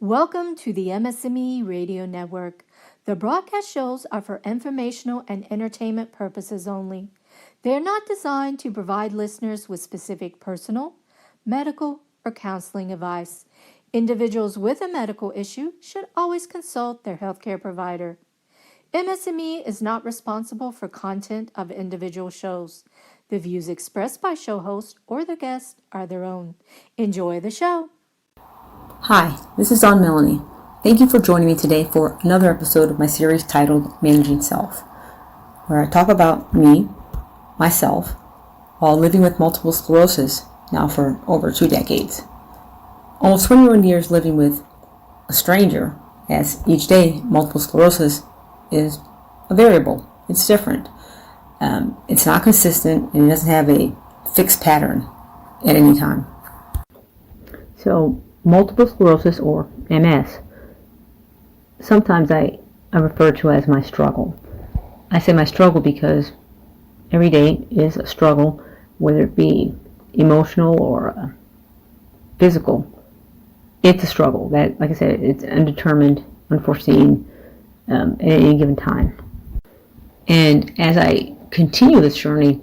Welcome to the MS&Me Radio Network. The broadcast shows are for informational and entertainment purposes only. They are not designed to provide listeners with specific personal, medical, or counseling advice. Individuals with a medical issue should always consult their healthcare provider. MS&Me is not responsible for content of individual shows. The views expressed by show hosts or their guests are their own. Enjoy the show. Hi, this is Dawn Melanie. Thank you for joining me today for another episode of my series titled Managing Self, where I talk about me, myself, while living with multiple sclerosis now for over 2 decades. Almost 21 years living with a stranger, as each day multiple sclerosis is a variable. It's different. It's not consistent and it doesn't have a fixed pattern at any time. So, multiple sclerosis, or MS, sometimes I refer to as my struggle. I say my struggle because every day is a struggle, whether it be emotional or physical. It's a struggle that, like I said, it's undetermined, unforeseen at any given time. And as I continue this journey,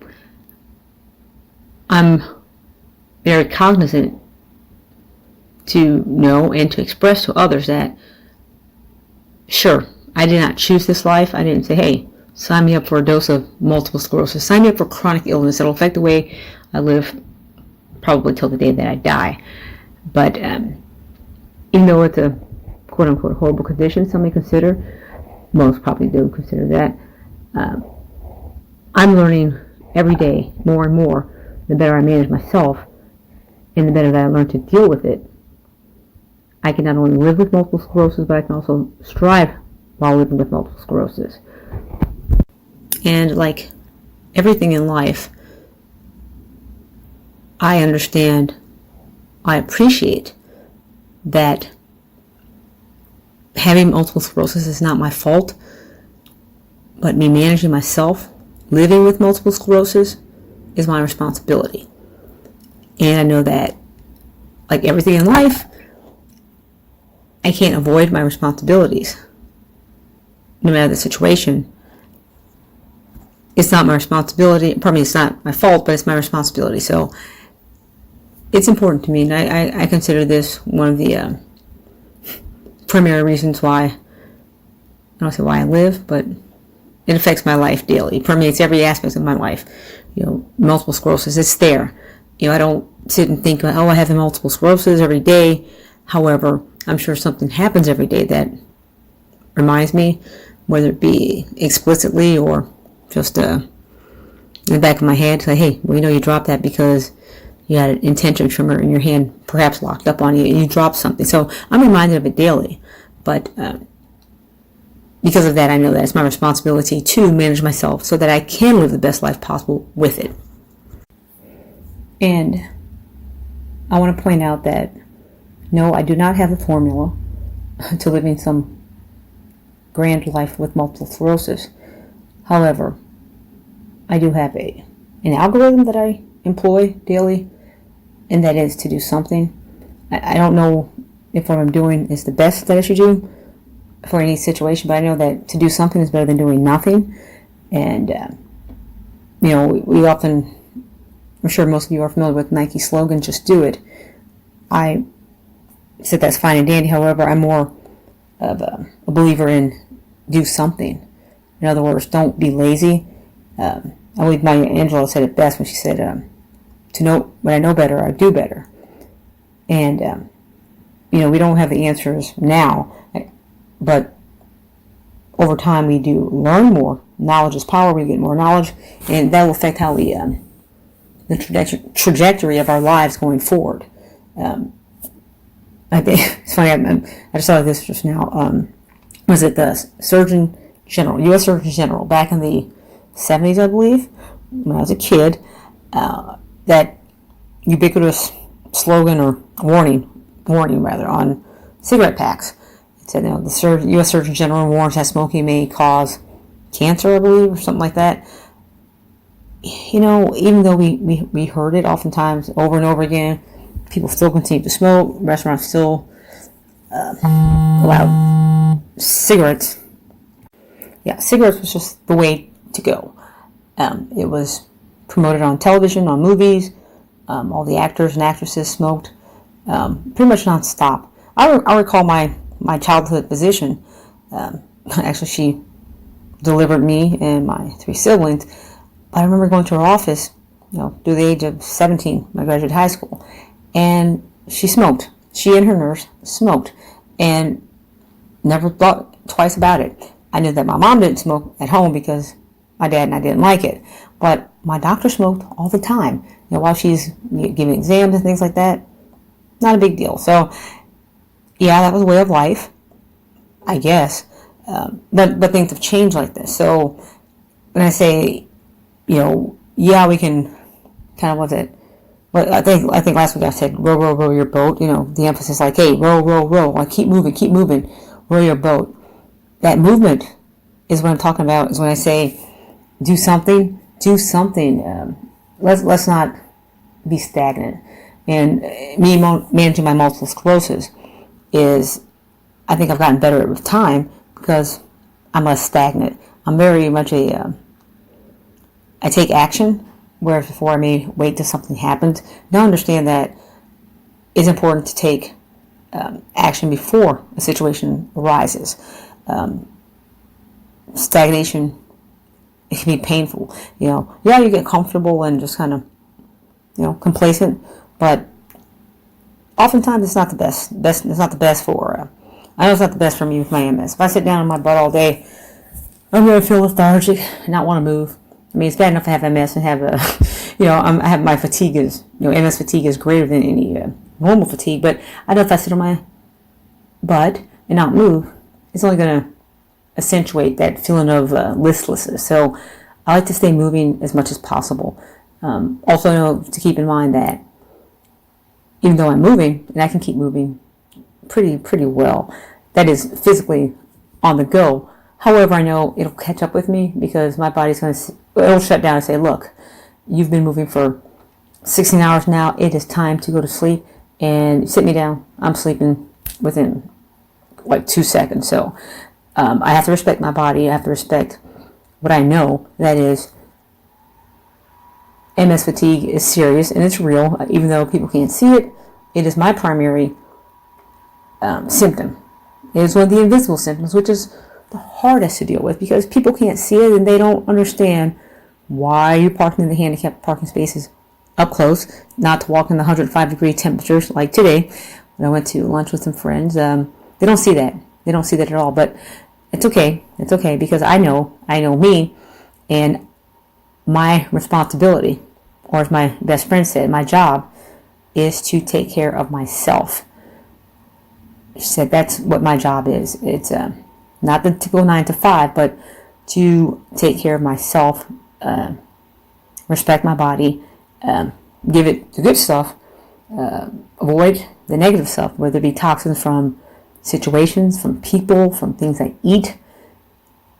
I'm very cognizant to know and to express to others that, sure, I did not choose this life. I didn't say, hey, sign me up for a dose of multiple sclerosis. Sign me up for chronic illness that'll affect the way I live probably till the day that I die. But even though it's a quote-unquote horrible condition, some may consider, most probably do consider that, I'm learning every day more and more. The better I manage myself and the better that I learn to deal with it, I can not only live with multiple sclerosis, but I can also strive while living with multiple sclerosis. And like everything in life, I understand, I appreciate that having multiple sclerosis is not my fault, but me managing myself, living with multiple sclerosis, is my responsibility. And I know that, like everything in life, I can't avoid my responsibilities. No matter the situation, it's not my responsibility. It's not my fault, but it's my responsibility. So it's important to me, and I consider this one of the primary reasons why, I don't say why I live, but it affects my life daily. It permeates every aspect of my life. Multiple sclerosis, it's there. I don't sit and think, oh, I have the multiple sclerosis every day. However, I'm sure something happens every day that reminds me, whether it be explicitly or just in the back of my head, say, hey, you dropped that because you had an intention trimmer in your hand, perhaps locked up on you, and you dropped something. So I'm reminded of it daily. But because of that, I know that it's my responsibility to manage myself so that I can live the best life possible with it. And I want to point out that no, I do not have a formula to living some grand life with multiple sclerosis. However, I do have an algorithm that I employ daily, and that is to do something. I don't know if what I'm doing is the best that I should do for any situation, but I know that to do something is better than doing nothing. And, we often, I'm sure most of you are familiar with Nike's slogan, just do it. I said that's fine and dandy. However, I'm more of a believer in do something. In other words, don't be lazy. I believe Maya Angelou said it best when she said, to know when I know better, I do better. And, we don't have the answers now, but over time we do learn more. Knowledge is power. We get more knowledge, and that will affect how we, the trajectory of our lives going forward. I think it's funny. I just saw this just now. Was it the Surgeon General, U.S. Surgeon General, back in the 70s, I believe, when I was a kid, that ubiquitous slogan or warning on cigarette packs. It said, the U.S. Surgeon General warns that smoking may cause cancer, I believe, or something like that. Even though we heard it oftentimes over and over again, people still continue to smoke. Restaurants still allowed cigarettes. Yeah, cigarettes was just the way to go. It was promoted on television, on movies. All the actors and actresses smoked, pretty much nonstop. I recall my childhood physician. Actually, she delivered me and my 3 siblings. I remember going to her office, through the age of 17 when I graduated high school, and she smoked. She and her nurse smoked, and never thought twice about it. I knew that my mom didn't smoke at home because my dad and I didn't like it, but my doctor smoked all the time. While she's giving exams and things like that, not a big deal. So, yeah, that was a way of life, I guess. But things have changed like this. So when I say, yeah, we can kind of, what's it? Well, I think last week I said, row, row, row your boat. The emphasis like, hey, row, row, row. Like, keep moving, row your boat. That movement is what I'm talking about. Is when I say, do something. Let's not be stagnant. And me managing my multiple sclerosis is, I think I've gotten better with time because I'm less stagnant. I'm very much I take action, whereas before I may wait till something happens. Now I understand that it's important to take action before a situation arises. Stagnation, it can be painful. You get comfortable and just kind of, complacent, but oftentimes it's not the best. It's not the best for, I know it's not the best for me with my MS. If I sit down on my butt all day, I'm going to feel lethargic and not want to move. I mean, it's bad enough to have MS and have I have my fatigue is, MS fatigue is greater than any normal fatigue, but I know if I sit on my butt and not move, it's only going to accentuate that feeling of listlessness. So I like to stay moving as much as possible. Also know to keep in mind that even though I'm moving, and I can keep moving pretty well, that is physically on the go. However, I know it'll catch up with me because my body's it'll shut down and say, look, you've been moving for 16 hours now. It is time to go to sleep, and sit me down. I'm sleeping within like 2 seconds. So I have to respect my body. I have to respect what I know. That is, MS fatigue is serious and it's real. Even though people can't see it, it is my primary symptom. It is one of the invisible symptoms, which is the hardest to deal with because people can't see it and they don't understand why you're parking in the handicapped parking spaces up close, not to walk in the 105-degree temperatures like today when I went to lunch with some friends. They don't see that. They don't see that at all. But it's okay. It's okay because I know me, and my responsibility, or as my best friend said, my job is to take care of myself. She said that's what my job is. It's not the typical 9 to 5, but to take care of myself, respect my body, give it the good stuff, avoid the negative stuff, whether it be toxins from situations, from people, from things I eat.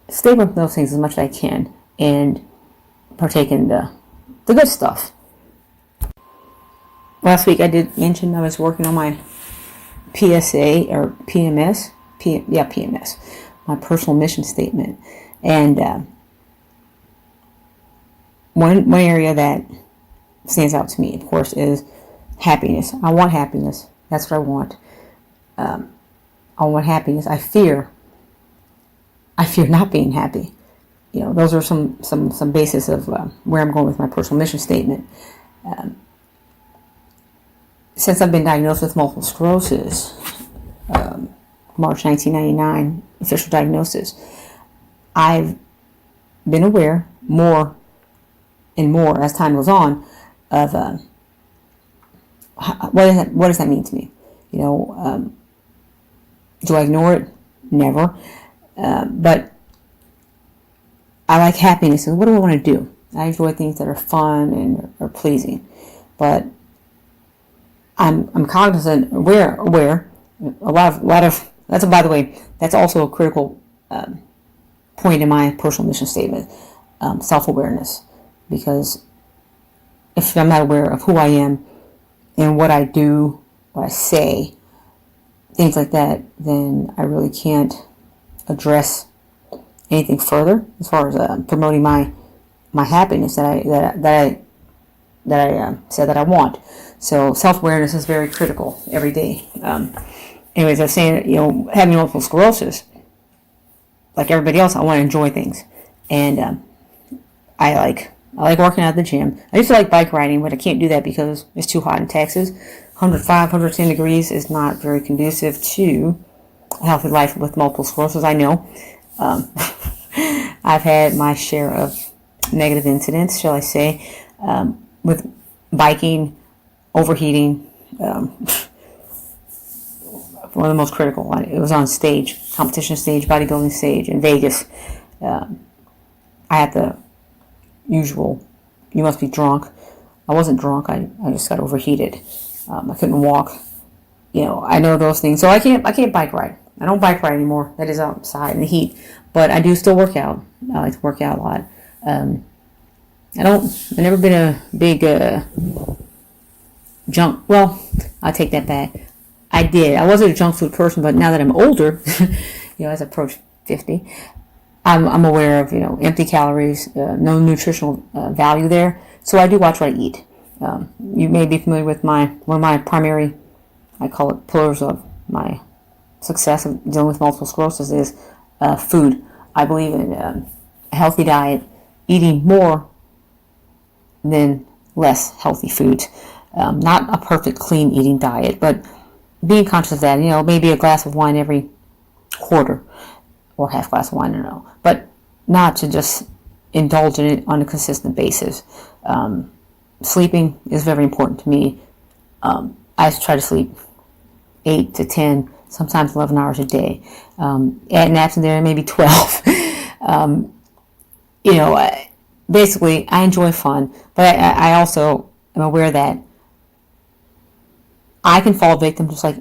Stay away from those things as much as I can and partake in the good stuff. Last week I did mention I was working on my PSA or PMS, PMS, my personal mission statement. And one area that stands out to me, of course, is happiness. I want happiness. That's what I want. I want happiness. I fear not being happy. Those are some basis of where I'm going with my personal mission statement. Since I've been diagnosed with multiple sclerosis, March 1999, official diagnosis, I've been aware more and more as time goes on of what does that mean to me? Do I ignore it? Never. But I like happiness, and what do I want to do? I enjoy things that are fun and are pleasing, but I'm cognizant, aware. A lot of that's, by the way, that's also a critical point in my personal mission statement, self-awareness. Because if I'm not aware of who I am and what I do, what I say things like that, then I really can't address anything further as far as promoting my happiness that I said that I want. So self-awareness is very critical every day. Anyways, I was saying, having multiple sclerosis, like everybody else, I want to enjoy things, and I like working out at the gym. I used to like bike riding, but I can't do that because it's too hot in Texas. 105, 110 degrees is not very conducive to a healthy life with multiple sclerosis. I know. I've had my share of negative incidents, shall I say, with biking, overheating. One of the most critical. It was on stage, competition stage, bodybuilding stage in Vegas. I had the usual, you must be drunk. I wasn't drunk. I just got overheated. I couldn't walk. I know those things. So I can't bike ride. I don't bike ride anymore. That is outside in the heat. But I do still work out. I like to work out a lot. I've never been a big junk. Well, I'll take that back. I did. I wasn't a junk food person, but now that I'm older, as I approach 50, I'm aware of, empty calories, no nutritional value there. So I do watch what I eat. You may be familiar with one of my primary, I call it pillars of my success of dealing with multiple sclerosis is food. I believe in a healthy diet, eating more than less healthy foods. Not a perfect clean eating diet, but being conscious of that, maybe a glass of wine every quarter or half glass of wine, I don't know, but not to just indulge in it on a consistent basis. Sleeping is very important to me. I try to sleep 8 to 10, sometimes 11 hours a day. Add naps in there, maybe 12. Basically, I enjoy fun, but I also am aware that I can fall victim, just like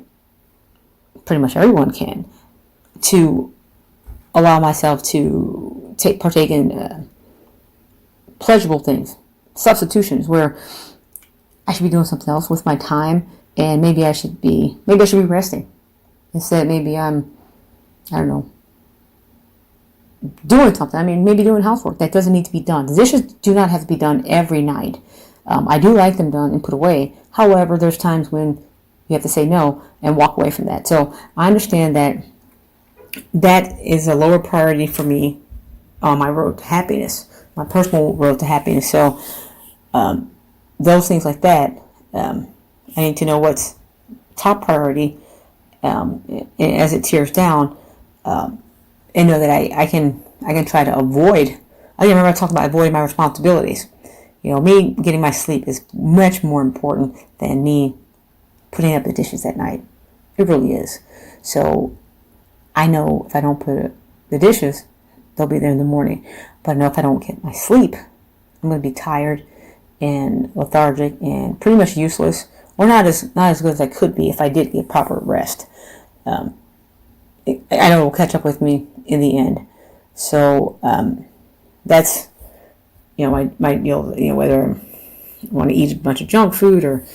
pretty much everyone can, to allow myself to partake in pleasurable things, substitutions, where I should be doing something else with my time, and maybe I should be resting. Instead, maybe I don't know, doing something. I mean, maybe doing housework that doesn't need to be done. The dishes do not have to be done every night. I do like them done and put away. However, there's times when you have to say no and walk away from that. So I understand that is a lower priority for me on my road to happiness, my personal road to happiness. So those things like that, I need to know what's top priority as it tears down, and know that I can try to avoid. I remember I talked about avoiding my responsibilities. Me getting my sleep is much more important than me putting up the dishes at night. It really is. So I know if I don't put the dishes, they'll be there in the morning. But I know if I don't get my sleep, I'm going to be tired and lethargic and pretty much useless, or not as good as I could be if I did get proper rest. I know it will catch up with me in the end. So that's my whether I want to eat a bunch of junk food or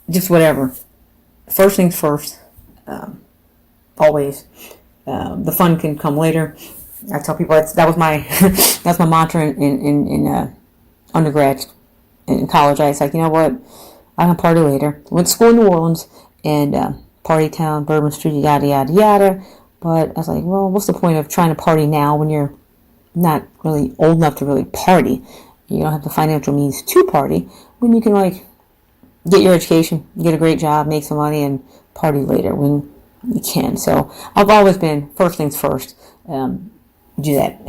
just whatever. First things first. Always. The fun can come later. I tell people that was my that's my mantra in undergrad. In college, I was like, you know what? I can party later. Went to school in New Orleans and party town, Bourbon Street, yada yada yada. But I was like, well, what's the point of trying to party now when you're not really old enough to really party? You don't have the financial means to party when you can get your education, get a great job, make some money, and party later when you can. So I've always been first things first. Do that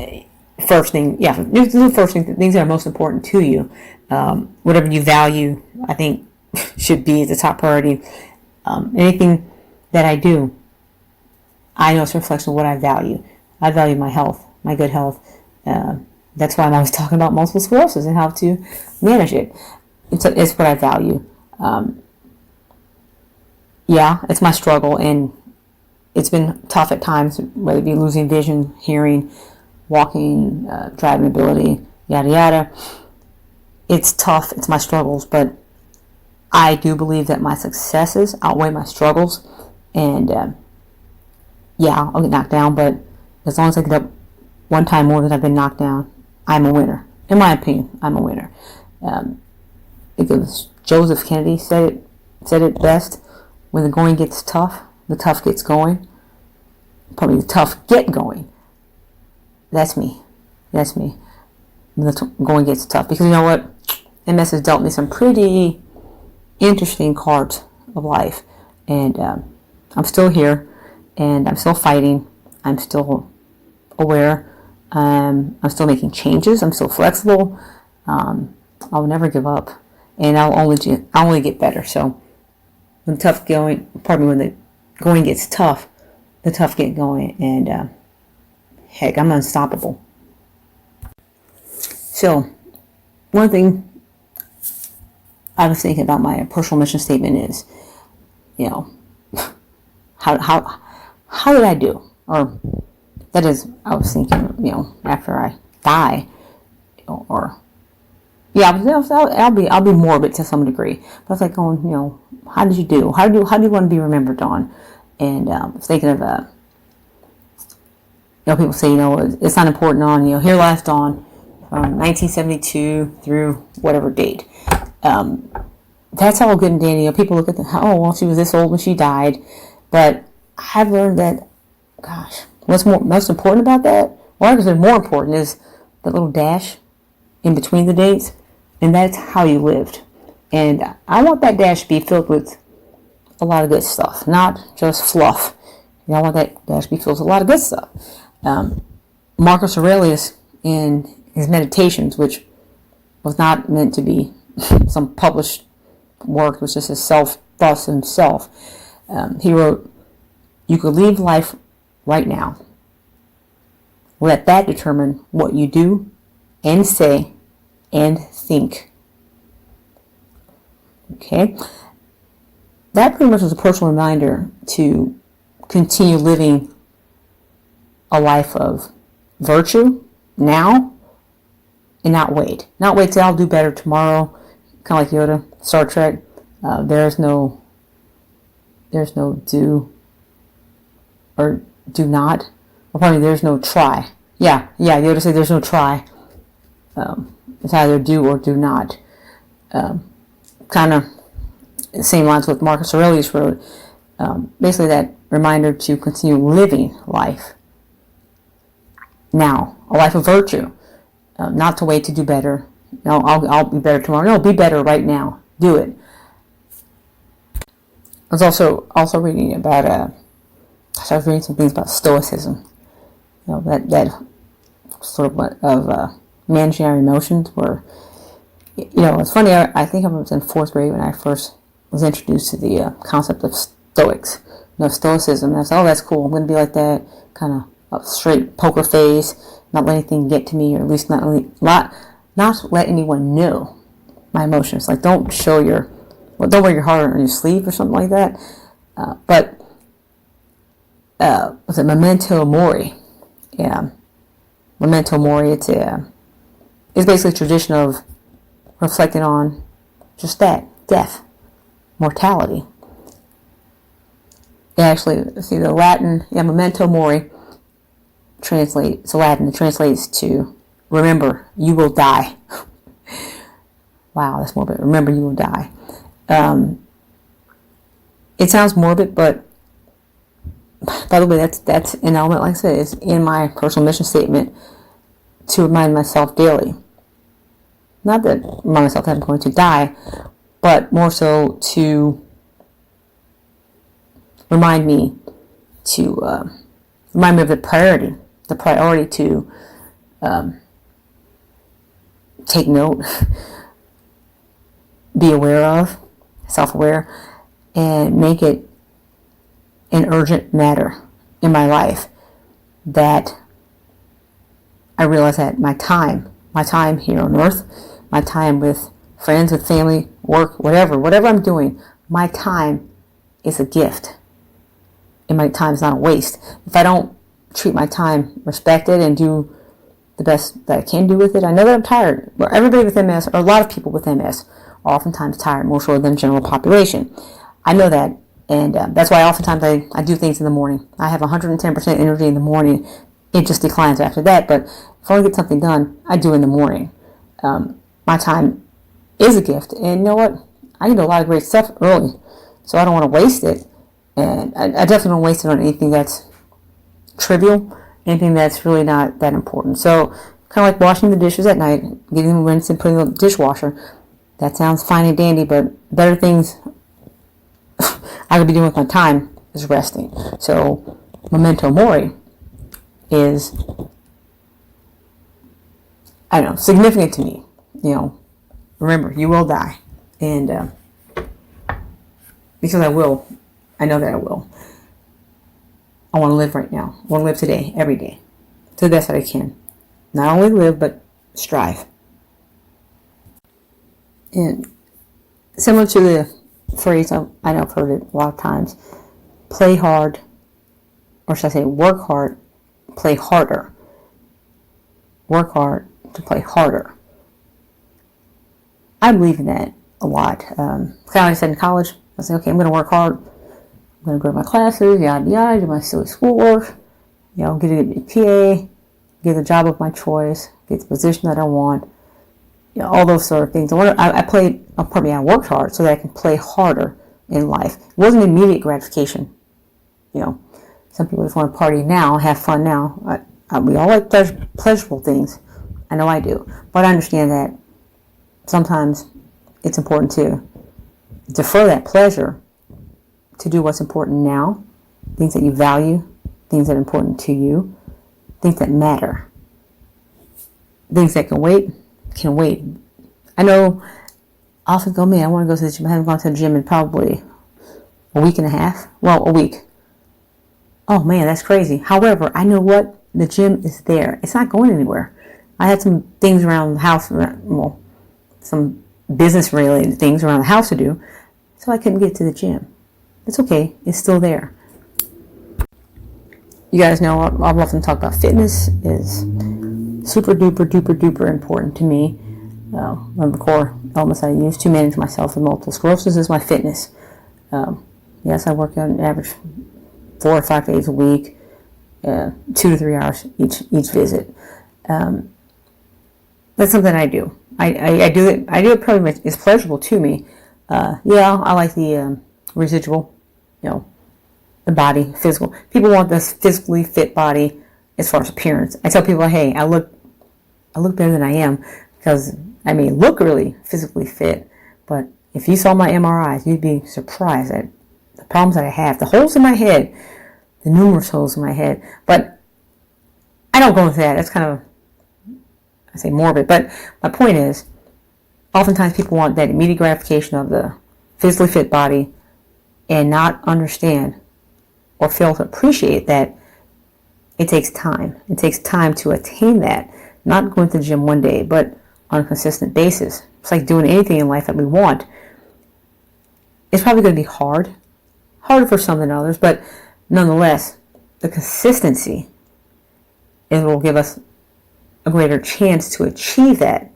first thing. Yeah, do the first thing. Things that are most important to you. Whatever you value, I think, should be the top priority. Anything that I do, I know it's a reflection of what I value. I value my health, my good health. That's why I'm always talking about multiple sclerosis and how to manage it. It's what I value. It's my struggle, and it's been tough at times, whether it be losing vision, hearing, walking, driving ability, yada yada. It's tough. It's my struggles, but I do believe that my successes outweigh my struggles, And yeah, I'll get knocked down, but as long as I get up one time more than I've been knocked down, I'm a winner. In my opinion, I'm a winner. I think it was Joseph Kennedy said it best. When the going gets tough, the tough gets going. Probably the tough get going. That's me. When the going gets tough. Because you know what? MS has dealt me some pretty interesting cards of life. And I'm still here. And I'm still fighting. I'm still aware. I'm still making changes. I'm still flexible. I'll never give up. And I'll only get better. So when the going gets tough, the tough get going. And heck, I'm unstoppable. So one thing I was thinking about my personal mission statement is, how did I do? Or that is, I was thinking, after I die, I'll be morbid to some degree. But I was like going, how did you do? How do you want to be remembered, Dawn? And I was thinking of, people say, it's not important on, here last Dawn from 1972 through whatever date. That's all good and dandy. People look at she was this old when she died. But I've learned that, gosh, what's most important about that, or I guess more important, is the little dash in between the dates, and that's how you lived. And I want that dash to be filled with a lot of good stuff, not just fluff. I want that dash to be filled with a lot of good stuff. Marcus Aurelius, in his Meditations, which was not meant to be some published work, it was just his thoughts himself. He wrote, "You could leave life right now. Let that determine what you do and say and think." Okay? That pretty much was a personal reminder to continue living a life of virtue now and not wait. Not wait till I'll do better tomorrow. Kind of like Yoda, Star Trek. There's no do or do not. Or probably there's no try. Yeah, Yoda said there's no try. It's either do or do not. Kind of the same lines with Marcus Aurelius wrote. Basically that reminder to continue living life now. A life of virtue. Not to wait to do better. No, I'll be better tomorrow. No, be better right now. Do it. I was also reading about I was reading some things about Stoicism. That sort of managing our emotions. Where it's funny. I think I was in 4th grade when I first was introduced to the concept of Stoics. Stoicism. And I said, that's cool. I'm going to be like that, kind of straight poker face, not let anything get to me, or at least not let anyone know my emotions. Like, don't wear your heart on your sleeve or something like that. But was it Memento Mori? Yeah, Memento Mori. It's basically a tradition of reflecting on just that, death, mortality. Actually, see, the Latin, Memento Mori translates to Latin. It translates to remember, you will die. Wow, that's morbid. Remember, you will die. It sounds morbid, but by the way, that's an element, like I said, is in my personal mission statement, to remind myself daily. Not that remind myself that I'm going to die, but more so to remind me of the priority to take note, be aware of, self-aware, and make it an urgent matter in my life, that I realize that my time here on earth, my time with friends, with family, work, whatever I'm doing, my time is a gift. And my time is not a waste. If I don't treat my time respected and do the best that I can do with it, I know that I'm tired. Well, everybody with MS, or a lot of people with MS, are oftentimes tired, more so than the general population. I know that, And that's why oftentimes I do things in the morning. I have 110% energy in the morning. It just declines after that. But if I want to get something done, I do in the morning. My time is a gift. And you know what? I can do a lot of great stuff early. So I don't want to waste it. And I definitely don't waste it on anything that's trivial, anything that's really not that important. So kind of like washing the dishes at night, getting them rinsed and putting them in the dishwasher. That sounds fine and dandy, but better things I could be doing with my time is resting. So memento mori is, I don't know, significant to me. Remember, you will die. And because I will, I know that I will. I want to live right now. I want to live today, every day, to the best that I can. Not only live, but strive. And similar to the phrase, I know I've heard it a lot of times, play hard, or should I say work hard, play harder. Work hard to play harder. I believe in that a lot. Kind of like I said in college, I said, okay, I'm going to work hard. I'm going to go to my classes, yada, yada, do my silly schoolwork, get a PA, get the job of my choice, get the position that I want, all those sort of things. I worked hard so that I can play harder in life. It wasn't immediate gratification. Some people just want to party now, have fun now. We all like pleasurable things. I know I do. But I understand that sometimes it's important to defer that pleasure to do what's important now, things that you value, things that are important to you, things that matter. Things that can wait. I know I often go, man, I want to go to the gym. I haven't gone to the gym in probably a week and a half. Well, a week. Oh man, that's crazy. However, I know what? The gym is there. It's not going anywhere. I had some things around the house, some business related things around the house to do, so I couldn't get to the gym. It's okay. It's still there. You guys know I've often talked about fitness is super duper duper duper important to me. One of the core elements I use to manage myself with multiple sclerosis is my fitness. Yes, I work out an average 4 or 5 days a week, 2 to 3 hours each visit. That's something I do. I do it. I do it pretty much. It's pleasurable to me. I like the residual, the body, physical. People want this physically fit body as far as appearance. I tell people, hey, I look better than I am because I may look really physically fit, but if you saw my MRIs, you'd be surprised at the problems that I have, the holes in my head, the numerous holes in my head. But I don't go into that. That's kind of, I say morbid, but my point is, oftentimes people want that immediate gratification of the physically fit body and not understand or fail to appreciate that it takes time. It takes time to attain that. Not going to the gym one day, but on a consistent basis. It's like doing anything in life that we want. It's probably going to be hard. Harder for some than others, but nonetheless, the consistency is what will give us a greater chance to achieve that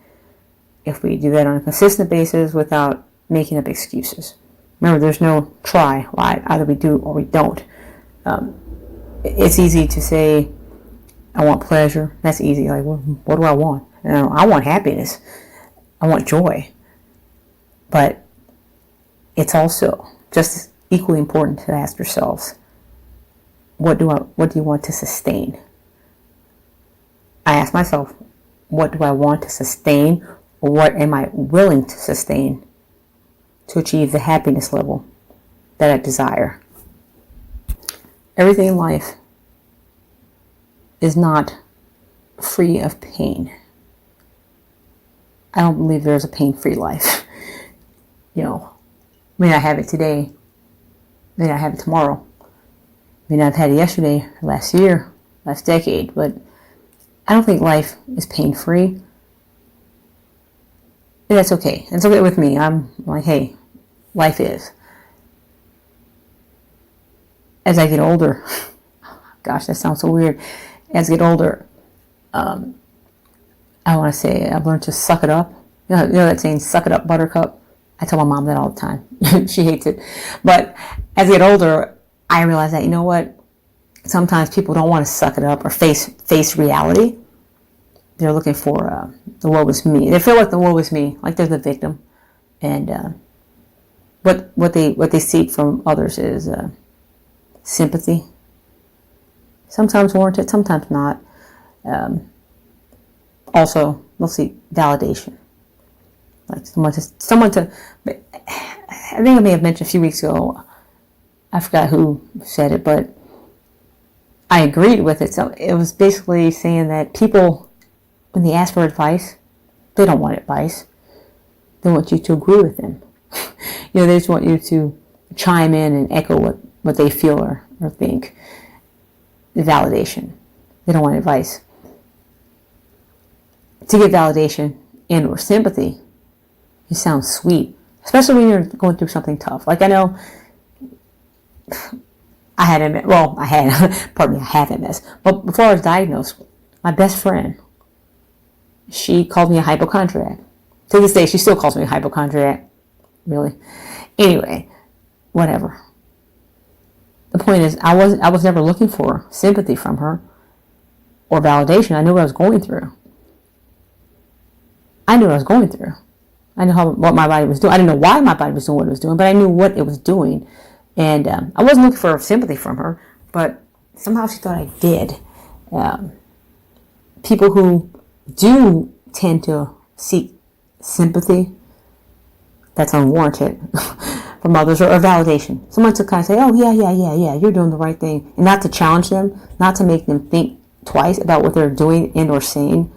if we do that on a consistent basis without making up excuses. Remember, there's no try. Either we do or we don't. It's easy to say, I want pleasure. That's easy. Like, what do I want? I want happiness. I want joy. But it's also just equally important to ask yourselves, what do you want to sustain? I ask myself, what do I want to sustain, or what am I willing to sustain to achieve the happiness level that I desire? Everything in life is not free of pain. I don't believe there's a pain-free life. May not have it today, may not have it tomorrow, may not have had it yesterday, last year, last decade, but I don't think life is pain-free. And that's okay. It's okay with me. I'm like, hey, life is. As I get older, gosh, that sounds so weird. As I get older, I want to say I've learned to suck it up. You know that saying, suck it up, buttercup? I tell my mom that all the time. She hates it. But as I get older, I realize that, you know what? Sometimes people don't want to suck it up or face reality. They're looking for the woe is me. They feel like the woe is me, like they're the victim. And what they seek from others is sympathy. Sometimes warranted, sometimes not. Also, they'll seek validation. Like someone to. I think I may have mentioned a few weeks ago. I forgot who said it, but I agreed with it. So it was basically saying that people, when they ask for advice, they don't want advice. They want you to agree with them. They just want you to chime in and echo what they feel or think. The validation. They don't want advice. To get validation and or sympathy, it sounds sweet, especially when you're going through something tough. Like I know I have MS. But before I was diagnosed, my best friend, she called me a hypochondriac. To this day, she still calls me a hypochondriac. Really. Anyway, whatever. The point is, I was never looking for sympathy from her or validation. I knew what I was going through. I knew what my body was doing. I didn't know why my body was doing what it was doing, but I knew what it was doing. And I wasn't looking for sympathy from her, but somehow she thought I did. People who do tend to seek sympathy that's unwarranted from others or validation. Someone to kind of say, oh, yeah, you're doing the right thing. And not to challenge them, not to make them think twice about what they're doing and or saying.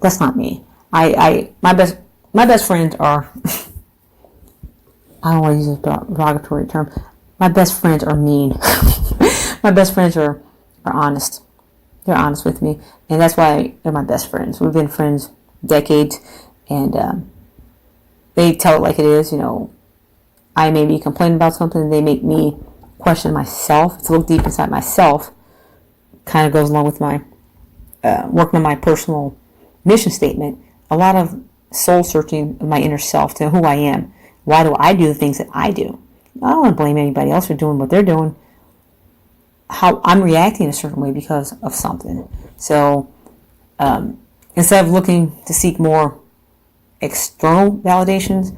That's not me. My best friends are, I don't want to use a derogatory term. My best friends are mean. My best friends are honest. They're honest with me. And that's why they're my best friends. We've been friends decades. And they tell it like it is. I may be complaining about something. They make me question myself. To look deep inside myself. Kind of goes along with my working on my personal mission statement. A lot of soul searching of my inner self to who I am. Why do I do the things that I do? I don't want to blame anybody else for doing what they're doing. How I'm reacting a certain way because of something. So instead of looking to seek more external validations,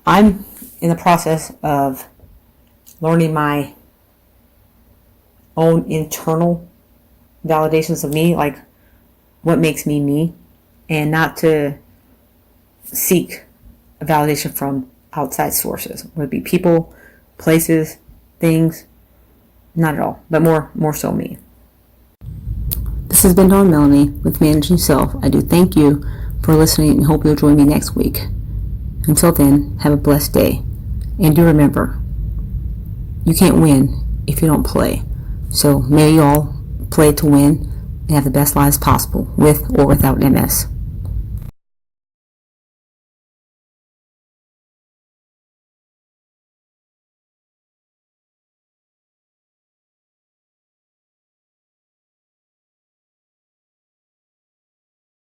I'm in the process of learning my own internal validations of me, like what makes me me, and not to seek a validation from outside sources. Would it be people, places, things? Not at all, but more so me. This has been Dawn Melanie with Managing Self. I do thank you for listening and hope you'll join me next week. Until then, have a blessed day. And do remember, you can't win if you don't play. So may you all play to win and have the best lives possible with or without MS.